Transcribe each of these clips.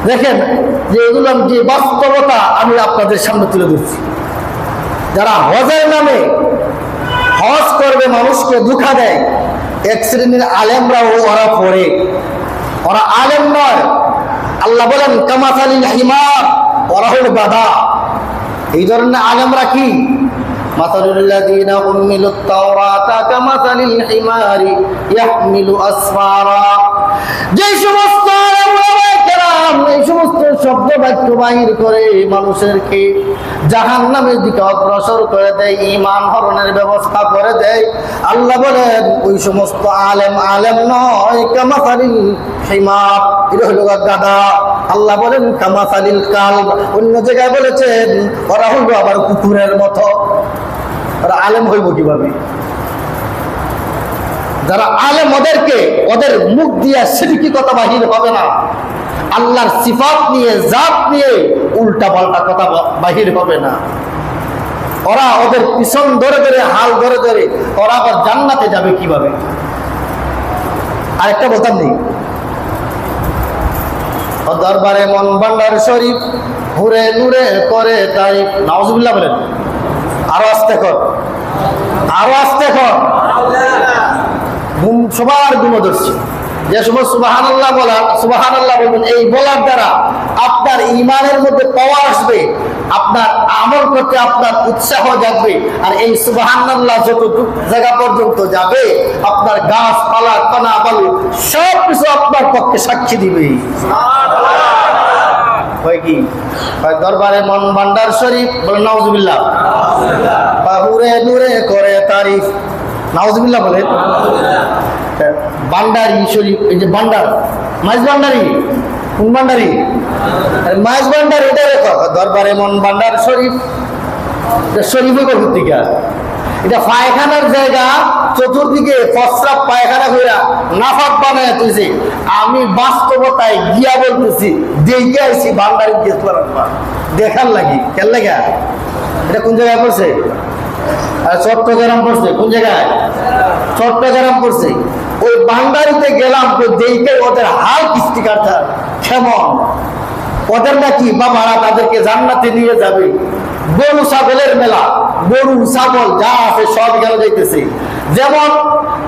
দেখেন যে এগুলো যে বাস্তবতা আমি আপনাদের সামনে তুলে ধরছি। যারা হজের নামে হজ করবে, মানুষকে ধোঁকা দেয়, এক শ্রেণীর আলেমরাও ওরা পড়ে, ওরা আলেম নয়। আল্লাহ বলেন কামাসালিল হিমার, ওরা হল গাধা। এই ধরনের আলেমরা কি? মাসালুল্লাযীনা হুমিলুত তাওরাতা কামাসালিল হিমারি ইয়াহমিলু আসফারা। যে সমস্ত এই সমস্ত শব্দ বাক্য বাহির করে মানুষেরকে জাহান্নামের দিকে অগ্রসর করে দেয়, ঈমান হরণের ব্যবস্থা করে দেয়। আল্লাহ বলেন ওই সমস্ত আলেম নয়, কামাসালিল হিমার, এটা হলো গাধা। আল্লাহ বলেন কামাসালিল কালব, অন্য জায়গায় বলেছেন ওরা হইল আবার কুকুরের মতো। ওরা আলেম হইব কিভাবে? যারা আলেম ওদেরকে ওদের মুখ দিয়ে শিরকি কথা বাহির হবে না, আল্লাহর সিফাত নিয়ে জাত নিয়ে উল্টা পাল্টা কথা বাহির হবে না। ওরা ওদের পিছন ধরে ধরে হাল ধরে ধরে ওরা আবার জান্নাতে যাবে কিভাবে? আরেকটা বলতাম নেই, দরবারে মন ভান্ডার শরীফ ঘুরে ঘুরে করে তাই। নাউজুবিল্লাহ বলেন, আরো আস্তে কর, আরো আস্তে কর। সবার গুণদর্শী যে সময় সুবহানাল্লাহ বলার, সুবহানাল্লাহ বলবেন, এই বলার দ্বারা আপনার ঈমানের মধ্যে পাওয়ার আসবে, আপনার আমল করতে আপনার উৎসাহ জাগবে। আর এই সুবহানাল্লাহ যতটুকু জায়গা পর্যন্ত যাবে, আপনার গাছপালা কণা বালু সব কিছু আপনার পক্ষে সাক্ষী দিবে। হয় কি? দরবারে মন ভান্ডার শরীফ, বলেন নাউজুবিল্লাহ, বাহুরে নূরে করে তারিফ। নাউজুবিল্লাহ বলেন। ভান্ডারি শরীফ, এই যে ভান্ডার, মাইজ ভান্ডারি, কোন ভান্ডারি? মাইজ ভান্ডারি, এটা রেখো। দরবারে মন ভান্ডার শরীফ, শরীফে কর্তৃকা এটা পায়খানার জায়গা, চতুর্দিকে প্রস্রাব পায়খানা হইয়া নাফাক বানায় তুইছে। আমি বাস্তবতায় গিয়া বলতেছি, দেখে আইছি ভান্ডারি দিয়ে দেখার লাগি। কেন লাগা? এটা কোন জায়গায় পড়ছে? চট্টগ্রাম পড়ছে। কোন জায়গায়? চট্টগ্রাম পড়ছে। ওই ভান্ডারিতে গেলাম, তো দেখে ওদের হাল কিস্তিকারটা কেমন। ওদের নাকি বাবারা তাদেরকে জান্নাতে নিয়ে যাবে। গরু ছাগলের মেলা, গরু ছাগল যা আছে সব গেল যাইতেছে। যেমন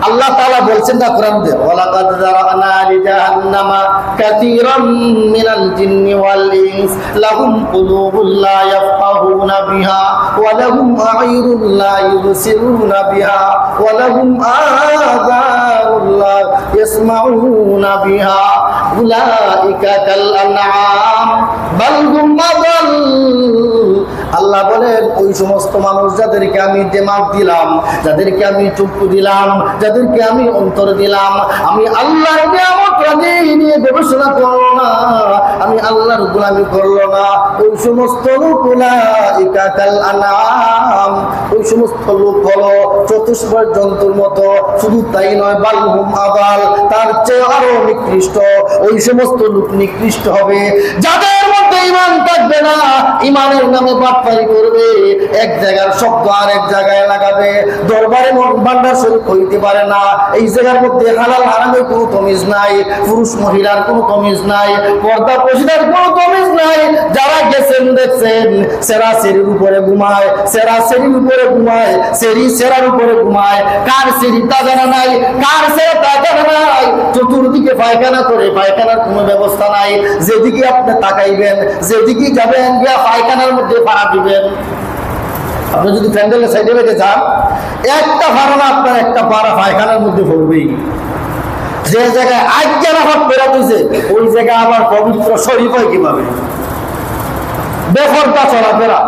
আল্লাহ তাআলা বলছেন না কোরআনে, ওয়ালাকাদ যারানা লিজাহান্নামা কাসীরাম মিনাল জিন্নি ওয়াল ইনস লাহুম কুলুবুন লা ইয়াফকাহুনা বিহা ওয়া লাহুম আ'য়ুনুন লা ইউবসিরুনা বিহা ওয়া লাহুম আযানুন লা ইয়াসমাউনা বিহা উলাইকা কাল আনআম বাল হুম আযাল। আল্লাহ বলেন ওই সমস্ত মানুষ যাদেরকে আমি দিমাগ দিলাম, যাদেরকে আমি চক্ষু দিলাম, যাদেরকে আমি অন্তর দিলাম, আমি আল্লাহর নিয়ামত নিয়ে গবেষণা করলো না, আমি আল্লাহর গোলামি করলো না, ওই সমস্ত লোক উলাইকা কাল আনআম, ওই সমস্ত লোক হলো চতুষ্পদ জন্তুর মতো। শুধু তাই নয়, বাল হুম আযাল, তার চেয়ে আরো নিকৃষ্ট। ওই সমস্ত লোক নিকৃষ্ট হবে যাদের মধ্যে ঈমান থাকবে না, ঈমানের নামে বাটপারি করবে, এক জায়গার শব্দ আর এক জায়গায় লাগাবে, দরবারে মন ভান্ডার শরীফ হইতে পারে না, এই জায়গার মধ্যে হালাল হারামের কোনো তমিজ নাই, পুরুষ মহিলার কোনো তমিজ নাই, পর্দা পশিদার কোনো তমিজ নাই। যারা গেছেন দেখছেন, সেরা সেরির উপরে ঘুমায়, সেরা সেরির উপরে ঘুমায়, সেরি সেরার উপরে ঘুমায়, কার সেরি তা জানা নাই, কার সেরা তা জানা নাই, চতুর্দিকে পায়খানা করে, পায়খানার কোনো ব্যবস্থা নাই। যেদিকে আপনি তাকাইবেন, যেদিকে যাবেন, গিয়া পায়খানার মধ্যে পাড়া দিবেন। আপনি যদি প্যান্ডেলের সাইডে রেখে যান, একটা ভাড়া না আপনার একটা পাড়া পায়খানার মধ্যে পড়বেই। যে জায়গায় আজ্ঞা রাখাত ফেরা দিয়েছে, ওই জায়গায় আবার পবিত্র শরীফ হয় কিভাবে? বেপরদা চলাফেরা,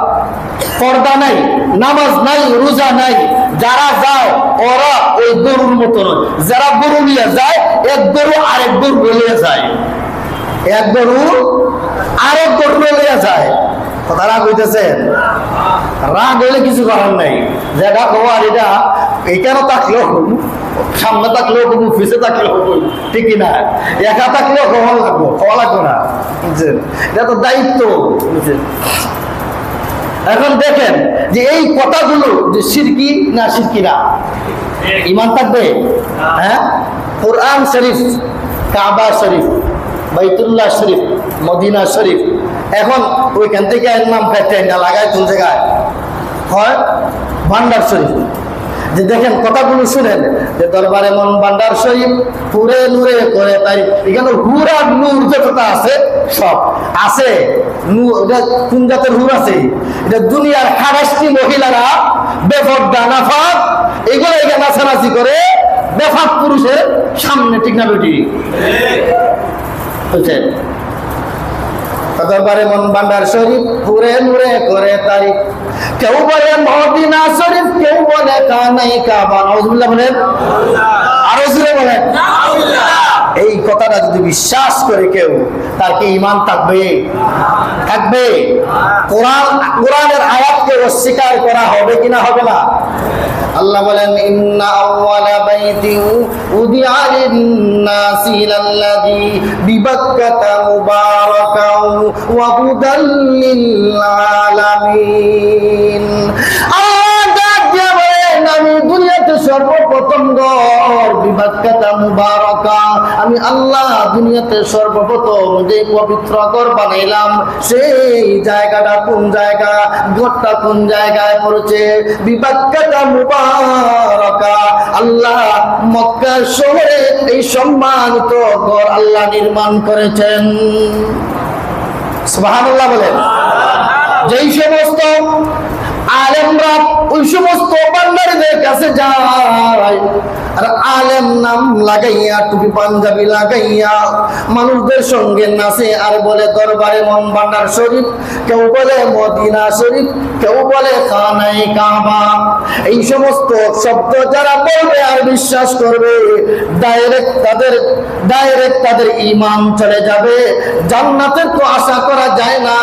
পর্দা নাই, নামাজ নাই, রোজা নাই। যারা যায় ওরা ওই গরুর মতো নয়। যারা গরু নিয়ে যায়, এক গরু আরেক গরু বলিয়ে যায়, এক গরু আরেক গরু বলিয়ে যায়। কথা রাগ হইতেছেন? রাগ হইলে কিছু করার নাই। যেটা খবর এটা এখানে থাকলেও, সামনে থাকলেও কবু, পিছিয়ে থাকলেও কবু, ঠিকই না? একা থাকলেও খাওয়া লাগবো, খাওয়া লাগবো না, বুঝছেন? এটা তো দায়িত্ব, বুঝছেন? এখন দেখেন যে এই কথাগুলো যে শিরকি না শিরকি না, ঈমান থাকবে। হ্যাঁ, কোরআন শরীফ, কাবা শরীফ, বাইতুল্লাহ শরীফ মদিনা শরীফ। এখন ওইখান থেকে এর নাম ফেটে না লাগায় কোন জায়গায় হয় ভান্ডার শরীফ। যে দেখেন কথাগুলো শুনেন, যে দরবার এমন ভান্ডার শরীফ পুরে নূরে করে, তাই এখানে হুর আর নূর যতটা আছে সব আছে। এটা কোন জাতের হুর আছে? এটা দুনিয়ার খারাস্তি মহিলারা বেপর্দা নাফাক এগুলো এখানে নাচানাচি করে বেফাক পুরুষের সামনে, ঠিক না বেটি? বুঝছেন? দরবারে মন ভান্ডার শরীফ পুরে নূরে করে তারিফ। কেউ বলে মদিনা শরীফ, কেউ বলে কানাই কাবা। নাউজুবিল্লাহ বলেন, আরো জোরে বলেন। এই কথাটা যদি বিশ্বাস করে কেউ, তার কি ঈমান থাকবে? থাকবে। কোরআনের আয়াতকে অস্বীকার করা হবে কিনা? হবে না। আল্লাহ বলেন ইন্না আউওয়ালা বাইতিন উদিআ লিন-নাসি লাল্লাযী বিবাক্কাতা মুবারাকাও ওয়া হুদাল লিল-আলামিন। আমি দুনিয়াতে সর্বপ্রথম ঘর বিবাক্কাতা মুবারাকা, আমি আল্লাহ দুনিয়াতে সর্বপ্রথম যে পবিত্র ঘর বানাইলাম, সেই জায়গাটা কোন জায়গা? ঘরটা কোন জায়গায় পড়েছে? বিবাক্কাতা মুবারাকা। আল্লাহ মক্কা শহরে এই সম্মানিত ঘর আল্লাহ নির্মাণ করেছেন। সুবহানাল্লাহ বলেন। যেই সমস্ত আলেমরা ওই সমস্ত ভান্ডারীদের কাছে যায় আর আলেম নাম লাগাইয়া টুপি পাঞ্জাবি লাগাইয়া মানুষদের সঙ্গে নাচে আর বলে দরবারে মন ভান্ডার শরীফ, কেউ বলে মদিনা শরীফ, কেউ বলে খানায়ে কাবা। এই সমস্ত শব্দ যারা বলবে আর বিশ্বাস করবে, ডাইরেক্ট তাদের ঈমান চলে যাবে। জান্নাতের তো আশা করা যায় না,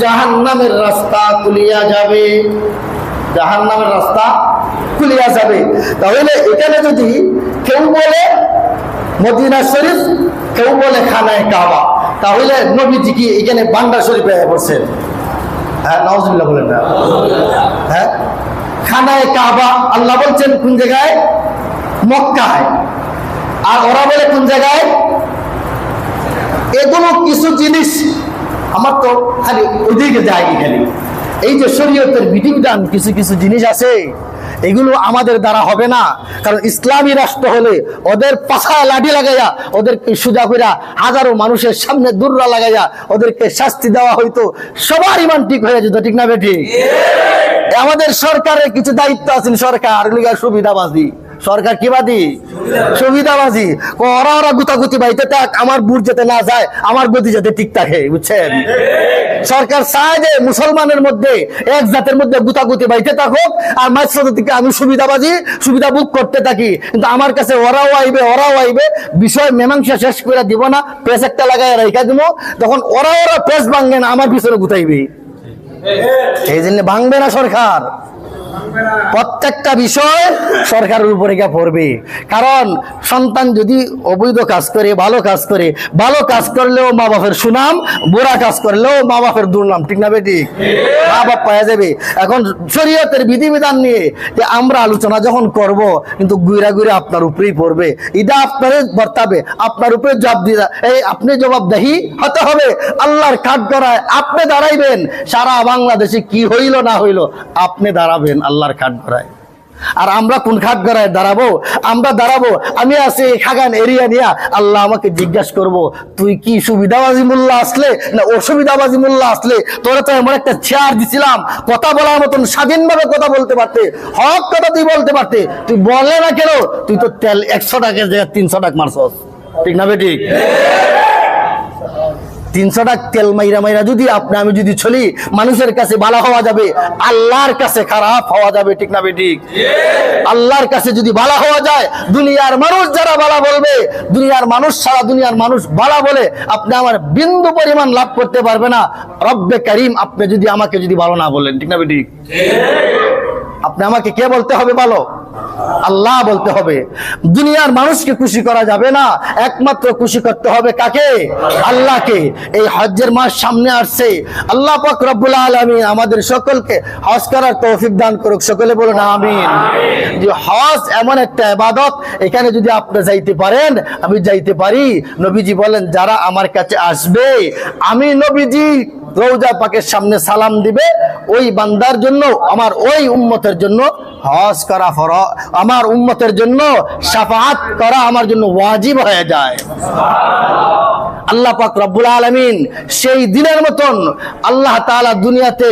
জাহান্নামের রাস্তা খুলিয়া যাবে। জাহান্নামের রাস্তা খুলিয়া যাবে। তাহলে এখানে যদি কেউ বলে মদিনা শরীফ, কেউ বলে খানায়ে কাবা, তাহলে নবীজি কি এখানে ভান্ডার শরীফে বলছেন? হ্যাঁ, নাউজুবিল্লাহ বলেন না। হ্যাঁ, খানায়ে কাবা আল্লাহ বলছেন কোন জায়গায়? মক্কায়। আর ওরা বলে কোন জায়গায়? এগুলো কিছু জিনিস আমার তো খালি ওইদিকে যায় খালি। এই যে শরীয়তের বিধিবিধান কিছু কিছু জিনিস আছে, এগুলো আমাদের দ্বারা হবে না। কারণ ইসলামী রাষ্ট্র হলে ওদের পাছায় লাঠি লাগাইয়া ওদেরকে সুজা কইরা হাজারো মানুষের সামনে দুর্রা লাগাইয়া ওদেরকে শাস্তি দেওয়া হইতো, সবার ঈমান ঠিক হয়ে যেত, ঠিক না বেঠি? আমাদের সরকারের কিছু দায়িত্ব আছেন, সরকার সুবিধাবাজি। সরকার কি বাদী? সুবিধাবাজি। ওরা গুতাগুতি বাইতে থাক, আমার বুট যাতে না যায়, আমার গতি যাতে ঠিক থাকে, বুঝছেন? সরকার চায় যে মুসলমানের মধ্যে এক জাতের মধ্যে গুতাগুতি বাইতে থাকুক, আর মাঝখান থেকে আমি সুবিধা বুক করতে থাকি। কিন্তু আমার কাছে ওরাও আইবে, বিষয় মীমাংসা শেষ করে দিব না, পেস একটা লাগাই রেখা দিব, তখন ওরা পেস ভাঙবে না, আমার পিছনে গুতাইবে। এই জন্য ভাঙবে না সরকার। প্রত্যেকটা বিষয় সরকারের উপরে গিয়ে পড়বে। কারণ সন্তান যদি অবৈধ কাজ করে, ভালো কাজ করলেও মা বাপের সুনাম, বুড়া কাজ করলেও মা বাপের দুর্নাম, ঠিক না বেটি? মা বাপ পাওয়া যাবে। এখন শরীয়তের বিধিবিধান নিয়ে যে আমরা আলোচনা যখন করব, কিন্তু গুইরা আপনার উপরেই পড়বে। এটা আপনার বর্তাবে, আপনার উপরে আপনি জবাবদেহি হতে হবে। আল্লাহর কাঠগড়ায় আপনি দাঁড়াইবেন। সারা বাংলাদেশে কি হইল না হইল আপনি দাঁড়াবেন আল্লাহর কাঠগড়ায়। আর আমরা কোন কাঠগড়ায় দাঁড়াবো? আমরা দাঁড়াবো, আমি আছি খাগান এরিয়া নিয়ে, আল্লাহ আমাকে জিজ্ঞাসা করব, তুই কি সুবিধাবাজি মোল্লা আসলে না অসুবিধাবাজি মোল্লা আসলে? তোরা তো এমন একটা চেয়ার দিছিলাম, কথা বলার মতন স্বাধীনভাবে কথা বলতে পারতে, হক কথা তুই বলতে পারতে, তুই বলে না কেন? তুই তো তেল 100 টাকার জায়গায় 300 টাকা মারছস, ঠিক না বেঠিক? 300 টাকা তেল মাইরা যদি আমি যদি চলি, মানুষের কাছে ভালো হওয়া যাবে, আল্লাহর কাছে খারাপ হওয়া যাবে, ঠিক না বেঠিক? আল্লাহর কাছে যদি ভালো হওয়া যায়, দুনিয়ার মানুষ যারা ভালো বলবে, সারা দুনিয়ার মানুষ ভালো বলে, আপনি আমার বিন্দু পরিমাণ লাভ করতে পারবে না। রব্বে কারীম আপনি যদি আমাকে ভালো না বলেন, ঠিক না বেঠিক? আপনি আমাকে কে বলতে হবে ভালো? আল্লাহ বলতে হবে। দুনিয়ার মানুষকে খুশি করা যাবে না, একমাত্র খুশি করতে হবে কাকে? আল্লাহকে। এই হজ্জের মাস সামনে আসছে, আল্লাহ পাক রব্বুল আলামিন আমাদের সকলকে হজ করার তৌফিক দান করুক, সকলে বলুন আমিন। যে হজ এমন একটা ইবাদত, এখানে যদি আপনি যাইতে পারেন, আমি যাইতে পারি, নবীজি বলেন যারা আমার কাছে আসবে, আমি নবীজি রওজা পাকের সামনে সালাম দিবে, ওই বান্দার জন্য, আমার ওই উম্মতের জন্য হজ করা ফরজ, আমার উম্মতের জন্য শাফাআত করা আমার জন্য ওয়াজিব হয়ে যায়। আল্লাহ পাক রব্বুল আলামিন সেই দিনের মতন আল্লাহ তাআলা দুনিয়াতে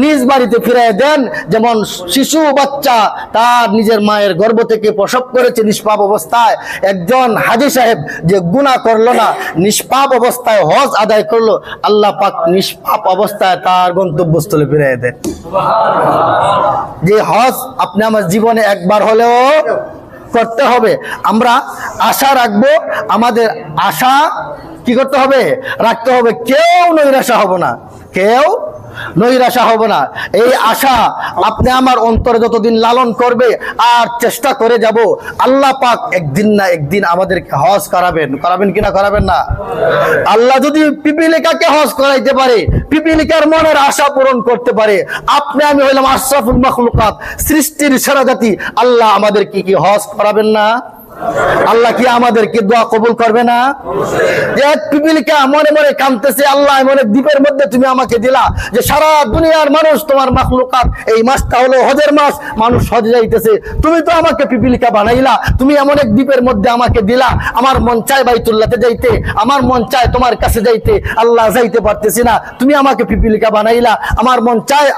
নিজ বাড়িতে ফিরিয়ে দেন, যেমন শিশু বাচ্চা তার নিজের মায়ের গর্ভ থেকে প্রসব করেছে নিষ্পাপ অবস্থায়, একজন হাজী সাহেব যে গুনাহ করলো না, নিষ্পাপ অবস্থায় হজ আদায় করলো, আল্লাহ পাক নিষ্পাপ অবস্থায় তার গন্তব্যস্থলে ফিরিয়ে দেন। যে হজ আপনি আমার জীবনে একবার হলেও করতে হবে। আমরা আশা রাখবো, আমাদের আশা কি করতে হবে? রাখতে হবে। কেউ নৈরাশা হব না, কেউ নৈরাশা হব না। এই আশা আপনি আমার অন্তরে যতদিন লালন করবে আর চেষ্টা করে যাব, আল্লাহ পাক একদিন না একদিন আমাদেরকে হজ করাবেন। করাবেন কিনা? করাবেন না? আল্লাহ যদি পিপিলিকাকে হজ করাইতে পারে, পিপিলিকার মনের আশা পূরণ করতে পারে, আপনি আমি হইলাম আশরাফুল মাখলুকাত, সৃষ্টির সেরা জাতি, আল্লাহ আমাদেরকে কি হজ করাবেন না? আল্লাহ কি আমাদেরকে দোয়া কবুল করবে না? যে পিপিলিকা মনে মনে কাঁদতেছে, আল্লাহ এমন এক দ্বীপের মধ্যে তুমি আমাকে দিলা, যে সারা দুনিয়ার মানুষ তোমার মাখলুকাত, এই মাসটা হলো হজের মাস, মানুষ হজ যাইতেছে, তুমি তো আমাকে পিপিলিকা বানাইলা, তুমি এমন এক দ্বীপের মধ্যে আমাকে দিলা, আমার মন চায় বাইতুল্লাহতে যাইতে, আমার মন চায় তোমার কাছে যাইতে, আল্লাহ যাইতে পারতেছি না, তুমি আমাকে পিপিলিকা বানাইলা, আমার মন চায়,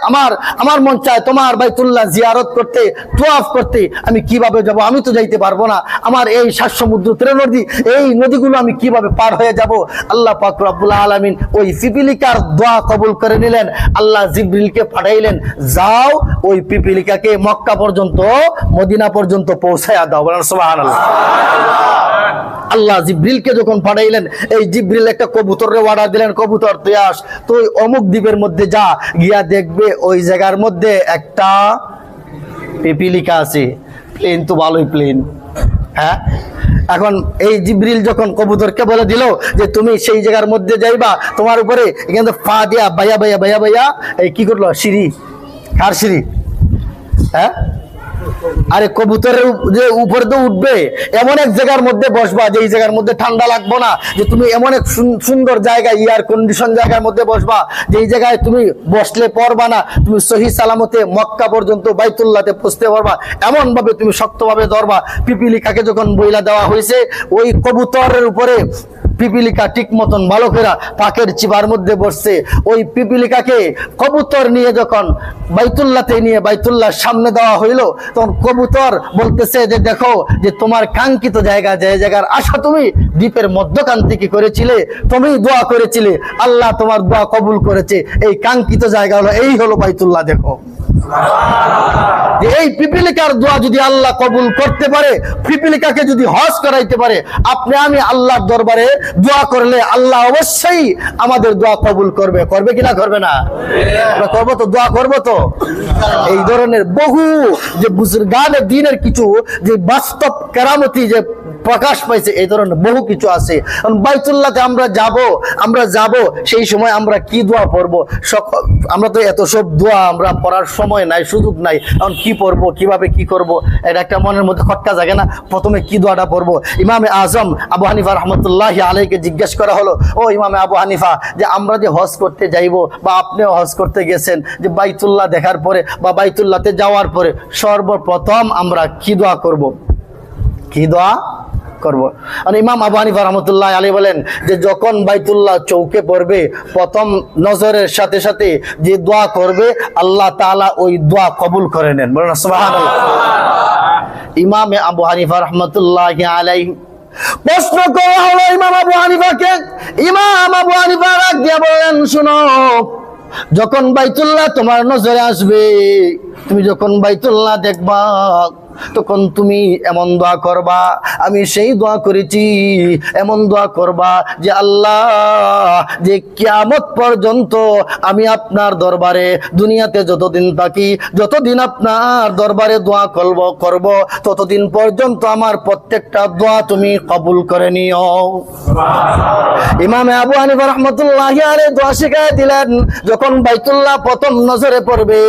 আমার মন চায় তোমার বাইতুল্লাহ জিয়ারত করতে, তোয়াফ করতে, আমি কিভাবে যাব? আমি তো যাইতে পারবো না, আমার এই 7 সমুদ্র 13 নদী, এই নদীগুলো আমি কিভাবে পার হয়ে যাব? আল্লাহ পাক রব্বুল আলামিন ওই পিপিলিকার দোয়া কবুল করে নিলেন, আল্লাহ জিবরিলকে পাঠাইলেন, যাও ওই পিপিলিকাকে মক্কা পর্যন্ত, মদিনা পর্যন্ত পৌঁছায়া দাও। বলেন সুবহানাল্লাহ। আল্লাহ জিবরিলকে যখন পাঠাইলেন, এই জিবরিল একটা কবুতরের অর্ডার দিলেন, কবুতর তুই আস, তুই অমুক দ্বীপের মধ্যে যা, গিয়া দেখবে ওই জায়গার মধ্যে একটা পিপিলিকা আছে, প্লেন তো ভালোই প্লেন। হ্যাঁ, এখন এই জিবরিল যখন কবুতরকে বলে দিল যে তুমি সেই জায়গার মধ্যে যাইবা, তোমার উপরে এখানে পা দিয়া বাইয়া বাইয়া বাইয়া বাইয়া এই কি করলো? সিঁড়ি। কার সিঁড়ি? হ্যাঁ, আরে কবুতরের যে উপরে তো উঠবে, এমন এক জায়গার মধ্যে বসবা যে জায়গার মধ্যে ঠান্ডা লাগবো না, যে তুমি এমন এক সুন্দর জায়গায়, এয়ার কন্ডিশন জায়গার মধ্যে বসবা, যেই জায়গায় তুমি বসলে পড়বা না, তুমি সহি সালামতে মক্কা পর্যন্ত বাইতুল্লাহতে পৌঁছতে পারবা, এমন ভাবে তুমি শক্তভাবে ধরবা। পিপিলিকাকে যখন বইলা দেওয়া হয়েছে, ওই কবুতরের উপরে পিপিলিকা ঠিক মতন ভালো করে পাকের চিবার মধ্যে বসছে। ওই পিপিলিকাকে কবুতর নিয়ে যখন বাইতুল্লাহতে নিয়ে বাইতুল্লাহর সামনে দেওয়া হইলো, তখন কবুতর বলতেছে যে দেখো, যে তোমার কাঙ্ক্ষিত জায়গা, যে জায়গার আশা তুমি দ্বীপের মধ্যখান থেকে করেছিলে, তুমি দোয়া করেছিলে, আল্লাহ তোমার দোয়া কবুল করেছে, এই কাঙ্ক্ষিত জায়গা হলো, এই হলো বাইতুল্লাহ। দেখো, এই পিপিলিকার দোয়া যদি আল্লাহ কবুল করতে পারে, পিপিলিকাকে যদি হজ করাইতে পারে, আপনি আমি আল্লাহর দরবারে দোয়া করলে আল্লাহ অবশ্যই আমাদের দোয়া কবুল করবে। করবে কিনা? করবে না? আমরা করবো তো, দোয়া করবো তো। এই ধরনের বহু যে বুজুর্গানে দ্বীনের কিছু যে বাস্তব কেরামতি যে প্রকাশ পাইছে, এই ধরনের বহু কিছু আছে। বাইতুল্লাহতে আমরা যাব, সেই সময় আমরা কি দোয়া পড়বো? আমরা তো এত সব দোয়া আমরা পড়ার সময় নাই, সুযোগ নাই। এখন কি পড়বো, কিভাবে কি করব, এটা একটা মনের মধ্যে খটকা জাগে না? প্রথমে কি দোয়াটা পড়বো? ইমামে আজম আবু হানিফা রহমতুল্লাহি আলাইহিকে জিজ্ঞেস করা হলো, ও ইমামে আবু হানিফা, যে আমরা যে হজ করতে যাইবো, বা আপনিও হজ করতে গেছেন, যে বাইতুল্লাহ দেখার পরে বা বাইতুল্লাহতে যাওয়ার পরে সর্বপ্রথম আমরা কি দোয়া করব? কি দোয়া করবো? ইমাম আবু হানিফা রাহমাতুল্লাহ আলাইহি বলেন যে যখন বাইতুল্লাহ চৌকে পড়বে, প্রথম নজরের সাথে সাথে যে দোয়া করবে, আল্লাহ তাআলা ওই দোয়া কবুল করে নেন। বলেন সুবহানাল্লাহ। ইমাম আবু হানিফা রাহমাতুল্লাহ আলাইহি প্রশ্ন করা হলো ইমাম আবু হানিফাকে। ইমাম আবু হানিফা রাগ দিয়া বললেন, শুনো, যখন বাইতুল্লাহ তোমার নজরে আসবে, তুমি যখন বাইতুল্লাহ দেখবা, তখন তুমি এমন দোয়া করবা, আমি সেই দোয়া করেছি, এমন দোয়া করবা যে আল্লাহ, যে কিয়ামত পর্যন্ত আমি আপনার দরবারে দুনিয়াতে যতদিন থাকি, যতদিন আপনার দরবারে দোয়া করব ততদিন পর্যন্ত আমার প্রত্যেকটা দোয়া তুমি কবুল করে নিও। ইমাম আবু হানিফা রাহমাতুল্লাহি আলাইহি দোয়া শিখায় দিলেন, যখন বাইতুল্লাহ প্রথম নজরে পড়বে,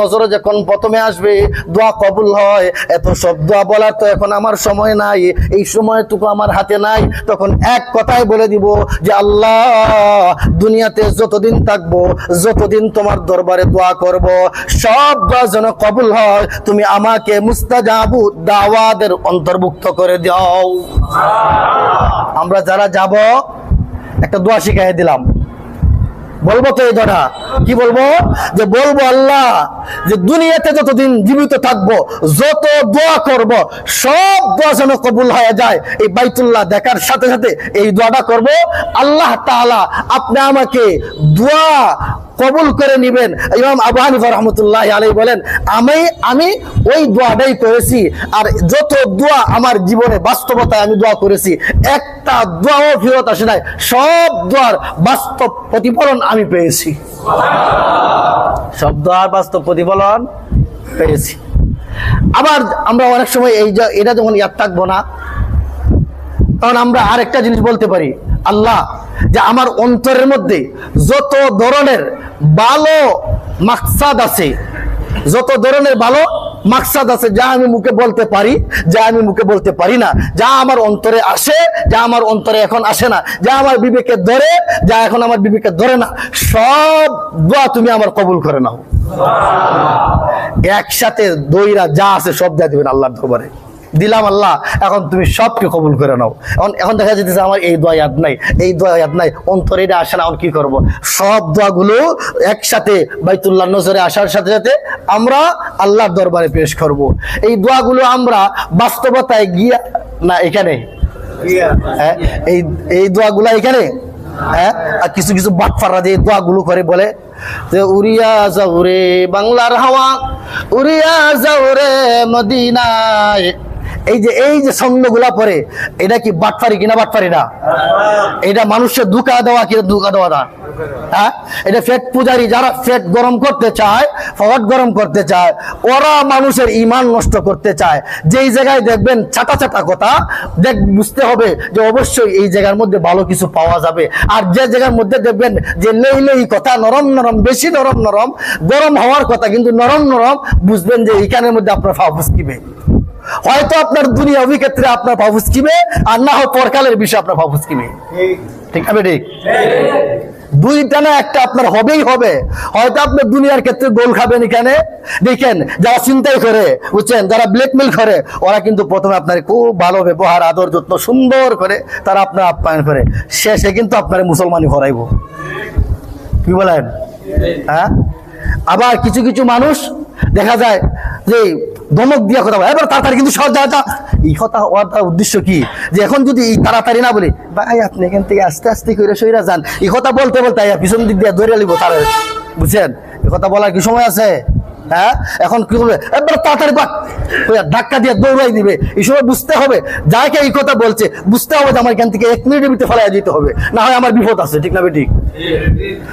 নজরে যখন প্রথমে আসবে, দোয়া কবুল হয়। এত সব দোয়া বলার তো এখন আমার সময় নাই, এই সময়টুকু আমার হাতে নাই। তখন এক কথাই বলে দিব যে আল্লাহ, দুনিয়াতে যতদিন থাকবো, যতদিন তোমার দরবারে দোয়া করব, সব দোয়া যেন কবুল হয়, তুমি আমাকে মুস্তাজাবু দাওয়াতের অন্তর্ভুক্ত করে দাও। আমরা যারা যাব একটা দোয়া শিখাই দিলাম, বলবো তো এই দোয়া কি বলবো? যে বলবো আল্লাহ, যে দুনিয়াতে যতদিন জীবিত থাকবো, যত দোয়া করব, সব দোয়া যেন কবুল হয়ে যায়। এই বাইতুল্লাহ দেখার সাথে সাথে এই দোয়াটা করব, আল্লাহ তাআলা আপনি আমাকে দোয়া কবুল করে নিবেন। ইমাম আবু হানিফা রাহমাতুল্লাহি আলাইহি বলেন, আমি ওই দোয়াটাই করেছি, আর যত দোয়া আমার জীবনে বাস্তবতায় আমি দোয়া করেছি, একটা দোয়াও ফেরত আসে নাই, সব দোয়ার বাস্তব প্রতিফলন আমি পেয়েছি। সব দোয়ার বাস্তব প্রতিফলন পেয়েছি। আবার আমরা অনেক সময় এটা যখন ইয়াদ থাকবো না, তখন আমরা আরেকটা জিনিস বলতে পারি, আল্লাহ, যে আমার অন্তরের মধ্যে যত ধরনের ভালো মাকসাদ আছে, যত ধরনের ভালো মাকসাদ আছে, যা আমি মুখে বলতে পারি, যা আমি মুখে বলতে পারি না, যা আমার অন্তরে আসে, যা আমার অন্তরে এখন আসে না, যা আমার বিবেকে ধরে, যা এখন আমার বিবেকে ধরে না, সব দোয়া তুমি আমার কবুল করে নাও। একসাথে দইরা যা আছে সব দিয়ে দিবেন আল্লাহর দরবারে। দিলাম আল্লাহ, এখন তুমি সবকে কবুল করে নাও। এখন দেখা যেতেছে আমার এই দোয়া ইয়াদ নাই, এই দোয়া ইয়াদ নাই, অন্তরে এটা আসে না, এখন কি করব? সব দোয়াগুলো একসাথে বাইতুল্লাহ নজরে আসার সাথে সাথে আমরা আল্লাহর দরবারে পেশ করব। এই দোয়াগুলো আমরা বাস্তবতায় গিয়া না, এখানে এই দোয়াগুলো এখানে, হ্যাঁ, আর কিছু কিছু বাটফারা দিয়ে দোয়াগুলো করে বলে যে উড়িয়া যাও রে বাংলার হাওয়া, উড়িয়া যাও রে মদিনায়। এই যে ছন্দগুলা পরে, এটা কি বাটফারি কিনা? বাটফারি না, এটা মানুষের ধোঁকা দেওয়া কিনা? ধোঁকা দেওয়া না। হ্যাঁ, এটা ফেট পূজারি, যারা ফেট গরম করতে চায়, ফট গরম করতে চায়, ওরা মানুষের ইমান নষ্ট করতে চায়। যেই জায়গায় দেখবেন চাটা চাটা কথা, বুঝতে হবে যে অবশ্যই এই জায়গার মধ্যে ভালো কিছু পাওয়া যাবে। আর যে জায়গার মধ্যে দেখবেন যে লেই কথা, নরম নরম, বেশি নরম নরম, গরম হওয়ার কথা কিন্তু নরম নরম, বুঝবেন যে এইখানের মধ্যে আপনার ফাও ফুসকিবে। হয়তো আপনার দুনিয়াবি ক্ষেত্রে আপনার ফাও ফুসকিবে, আর না হয় পরকালের বিষয়ে আপনার ফাও ফুসকিবে। ঠিক আছে? ঠিক, দুইটা না একটা আপনার হবেই হবে। হয়তো আপনার দুনিয়ার ক্ষেত্রে গোল খাবেন। এখানে দেখেন যারা চিন্তাই করে, বুঝছেন, যারা ব্ল্যাকমেল করে, ওরা কিন্তু প্রথমে আপনার খুব ভালো ব্যবহার, আদর যত্ন সুন্দর করে তারা আপনার আপ্যায়ন করে, শেষে কিন্তু আপনার মুসলমানি হরাইব। কি বলেন? হ্যাঁ, আবার কিছু কিছু মানুষ দেখা যায় যে ধমক দিয়া কথা বলে, এবার তাড়াতাড়ি কিন্তু সহজ যা। এই কথা হওয়ার উদ্দেশ্য কি? যে এখন যদি এই তাড়াতাড়ি না বলি, ভাই আপনি এখান থেকে আস্তে আস্তে করে সইরা যান, এই কথা বলতে বলতে পিছন দিক দিয়ে ধরে লিব তারা, বুঝছেন? এই কথা বলার কি সময় আছে? হ্যাঁ, এখন কি করবে? এবার তাড়াতাড়ি ধাক্কা দিয়ে দৌড়াই দিবে। এই সময় বুঝতে হবে, যাকে এই কথা বলছে বুঝতে হবে যে আমার এখান থেকে 1 মিনিটের ভিতরে ফেলাই দিতে হবে, না হয় আমার বিপদ আছে। ঠিক না? ঠিক,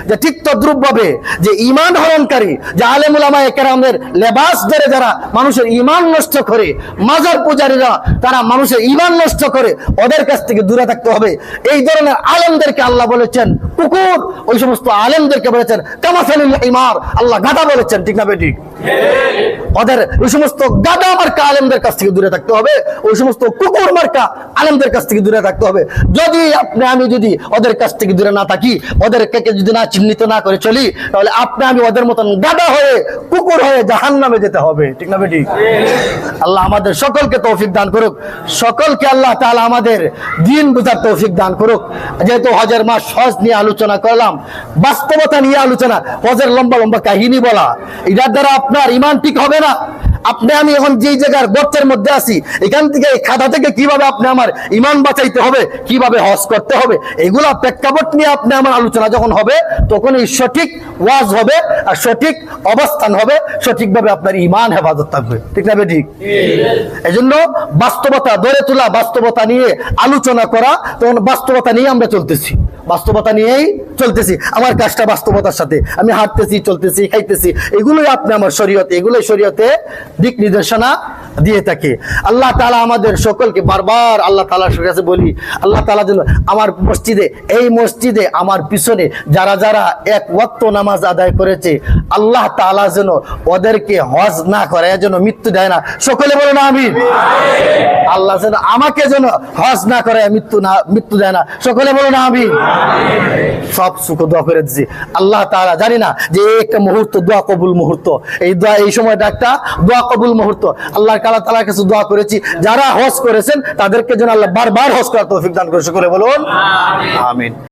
যে ঠিক তদ্রুপ ভাবে যে ঈমান হরণকারী, যে আলেম উলামায়ে কেরামের লেবাস ধরে যারা মানুষের ঈমান নষ্ট করে, মাজার পূজারীরা তারা মানুষের ঈমান নষ্ট করে, ওদের কাছ থেকে দূরে থাকতে হবে। এই ধরনের আলেমদেরকে আল্লাহ বলেছেন কুকুর, ওই সমস্ত আলেমদেরকে বলেছেন কামাসালিল হিমার, আল্লাহ গাধা বলেছেন। ঠিক না? ঠিক, ওদের ওই সমস্ত গাধা মার্কা আলেমদের কাছ থেকে দূরে থাকতে হবে, ওই সমস্ত কুকুর মার্কা আলেমদের কাছ থেকে দূরে থাকতে হবে। যদি আমি যদি ওদের কাছ থেকে দূরে না থাকি, ওদেরকে যদি না চিহ্নিত না করে চলি, তাহলে আমি ওদের মতন গাধা হয়ে, কুকুর হয়ে জাহান্নামে যেতে হবে। ঠিক না? ঠিক, আল্লাহ আমাদের সকলকে তৌফিক দান করুক, সকলকে আল্লাহ তাআলা আমাদের দ্বীন বুঝার তৌফিক দান করুক। যেহেতু হজের মাস, হজ নিয়ে আলোচনা করলাম, বাস্তবতা নিয়ে আলোচনা, হজের লম্বা লম্বা কাহিনী বলা, এটার দ্বারা আপনার ঈমান ঠিক হবে না। আপনি আমি এখন যেই জায়গার গর্তের মধ্যে আছি, এখান থেকে এই খাদা থেকে কিভাবে আপনি আমার ইমান বাঁচাইতে হবে, কিভাবে হজ করতে হবে, এগুলা প্রেক্ষাপট নিয়ে আপনি আমার আলোচনা যখন হবে, তখন এই সঠিক ওয়াজ হবে আর সঠিক অবস্থান হবে, সঠিকভাবে আপনার ইমান হেফাজত থাকবে। ঠিক না ঠিক? এই জন্য বাস্তবতা ধরে তোলা, বাস্তবতা নিয়ে আলোচনা করা, তখন বাস্তবতা নিয়ে আমরা চলতেছি, বাস্তবতা নিয়েই চলতেছি। আমার কাজটা বাস্তবতার সাথে, আমি হাঁটতেছি, চলতেছি, খাইতেছি, এগুলোই আপনি আমার শরীয়তে, এগুলোই শরীয়তে দিক নির্দেশনা দিয়ে থাকে। আল্লাহ তাআলা আমাদের সকলকে বারবার আল্লাহ তাআলার কাছে বলি, আল্লাহ তাআলা যেন আমার মসজিদে, এই মসজিদে আমার পিছনে যারা যারা এক ওয়াক্ত নামাজ আদায় করেছে, আল্লাহ তাআলা যেন ওদেরকে হজ না করে, যেন মৃত্যু দেয় না। সকলে বলেন আমিন। আল্লাহ যেন আমাকে যেন হজ না করে, মৃত্যু দেয় না। সকলে বলেন আমিন। সব সুখ দোয়া করে দিচ্ছি আল্লাহ তাআলা। জানি না যে একটা মুহূর্ত দোয়া কবুল মুহূর্ত, এই দোয়া, এই সময়টা একটা দোয়া কবুল মুহূর্ত। আল্লাহ তাআলার কাছে দোয়া করেছি, যারা হজ করেছেন তাদেরকে যেন আল্লাহ বারবার হজ করার তৌফিক দান করে। সকলে বলুন আমিন।